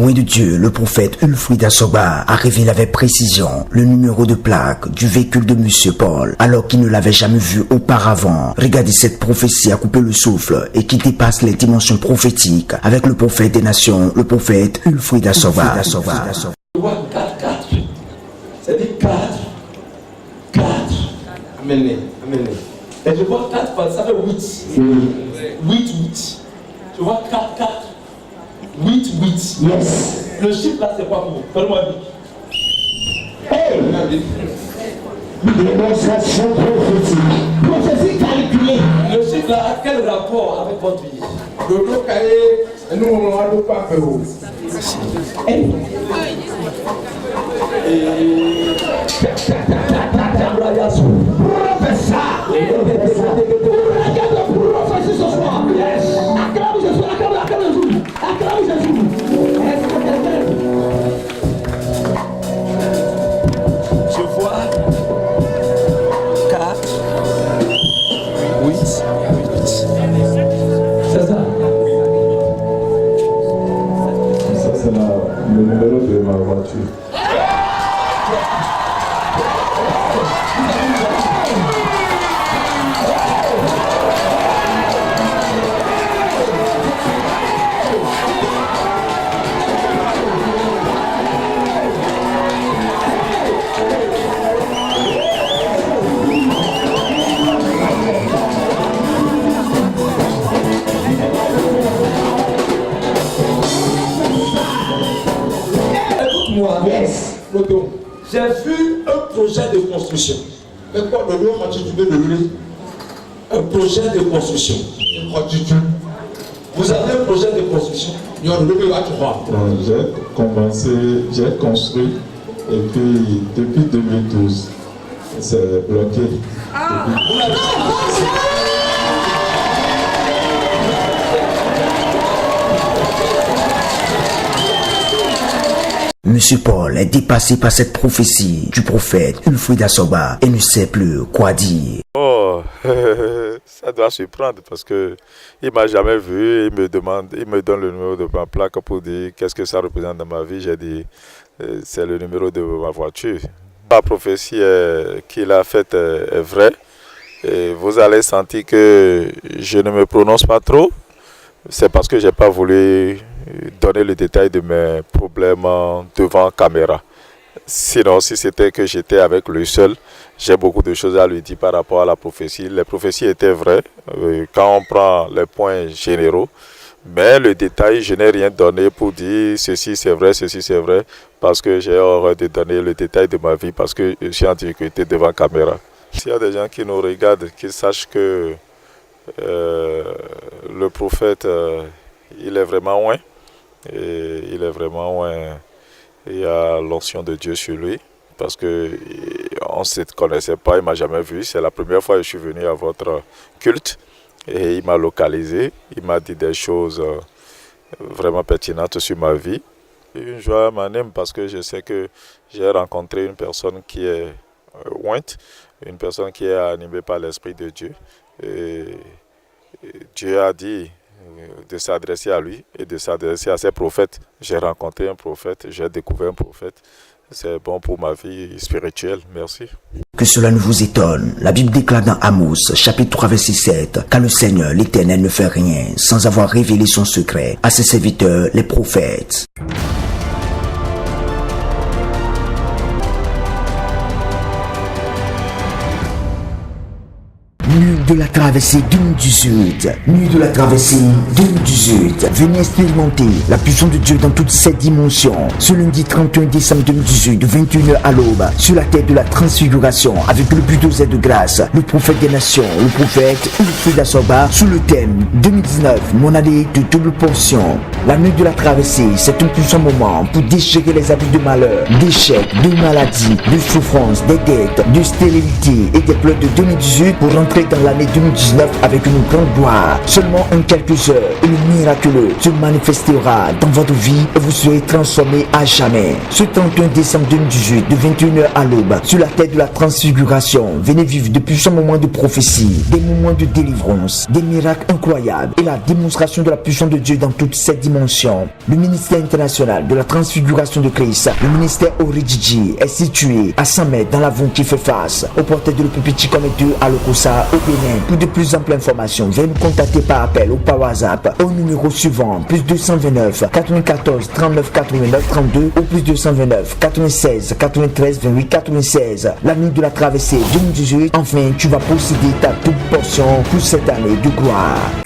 Loin de Dieu, le prophète Ulfried Asoba a révélé avec précision le numéro de plaque du véhicule de Monsieur Paul, alors qu'il ne l'avait jamais vu auparavant. Regardez, cette prophétie a coupé le souffle et qui dépasse les dimensions prophétiques avec le prophète des nations, le prophète Ulfried Asoba. Je vois 4. C'est dit 4. Amenez. Et je vois 4, ça fait 8. 8. Je vois 4. 8. Yes. Le chiffre là, c'est quoi pour vous? Donne-moi un bic. Hey! Démonstration prophétique. Prophétie calculée. Le chiffre là a quel rapport avec votre vie? Hey! Professeur! Regarde la prophétie ce soir. Acclame Jésus. Acclame Jésus. Est-ce que quelqu'un... Je vois 4, 8. C'est ça. Ça, c'est le numéro de ma voiture. Yes. J'ai vu un projet de construction. Un projet de construction. Vous avez un projet de construction? J'ai construit et puis depuis 2012, c'est bloqué. Monsieur Paul est dépassé par cette prophétie du prophète Ulfried Asoba et ne sait plus quoi dire. Oh, ça doit surprendre parce que il m'a jamais vu. Il me donne le numéro de ma plaque pour dire qu'est-ce que ça représente dans ma vie. J'ai dit c'est le numéro de ma voiture. La prophétie qu'il a faite est vraie. Et vous allez sentir que je ne me prononce pas trop. C'est parce que j'ai pas voulu donner le détail de mes problèmes devant caméra. Sinon, si c'était que j'étais avec lui seul, j'ai beaucoup de choses à lui dire par rapport à la prophétie. Les prophéties étaient vraies quand on prend les points généraux. Mais le détail, je n'ai rien donné pour dire ceci c'est vrai, parce que j'ai horreur de donner le détail de ma vie, parce que je suis en difficulté devant caméra. S'il y a des gens qui nous regardent, qu'ils sachent que le prophète, il est vraiment loin. Et il est vraiment loin. Il y a l'onction de Dieu sur lui. Parce qu'on ne se connaissait pas, il ne m'a jamais vu. C'est la première fois que je suis venu à votre culte. Et il m'a localisé. Il m'a dit des choses vraiment pertinentes sur ma vie. Une joie m'anime parce que je sais que j'ai rencontré une personne qui est ointe, une personne qui est animée par l'Esprit de Dieu. Et Dieu a dit de s'adresser à lui et de s'adresser à ses prophètes. J'ai rencontré un prophète, j'ai découvert un prophète. C'est bon pour ma vie spirituelle. Merci. Que cela ne vous étonne, la Bible déclare dans Amos, chapitre 3, verset 7, car le Seigneur, l'Éternel, ne fait rien sans avoir révélé son secret à ses serviteurs, les prophètes. Nuit de la traversée 2018. Nuit de la traversée 2018. Venez expérimenter la puissance de Dieu dans toutes ses dimensions. Ce lundi 31 décembre 2018, de 21h à l'aube, sur la terre de la transfiguration, avec le bulldozer de grâce, le prophète des nations, le prophète Ulfried Asoba, sous le thème 2019, mon année de double portion. La nuit de la traversée, c'est un puissant moment pour déchirer les habits de malheur, d'échecs, de maladies, de souffrances, des dettes, de stérilité et des pleurs de 2018 pour rentrer entrer dans l'année 2019 avec une grande gloire. Seulement en quelques heures, le miraculeux se manifestera dans votre vie et vous serez transformé à jamais. Ce 31 décembre 2018, de 21h à l'aube, sur la terre de la transfiguration, venez vivre de puissants moments de prophétie, des moments de délivrance, des miracles incroyables et la démonstration de la puissance de Dieu dans toutes ses dimensions. Le ministère international de la transfiguration de Christ, le ministère Oridjidji, est situé à 100 mètres dans l'avant qui fait face au portail de l'Opépichi comme 2 à Lokossa au Bénin. Pour de plus amples informations, veuillez nous contacter par appel ou par WhatsApp au numéro suivant +229 94 39 89 32 ou +229 96 93 28 96. La nuit de la traversée 2018, enfin tu vas posséder ta toute portion pour cette année de gloire.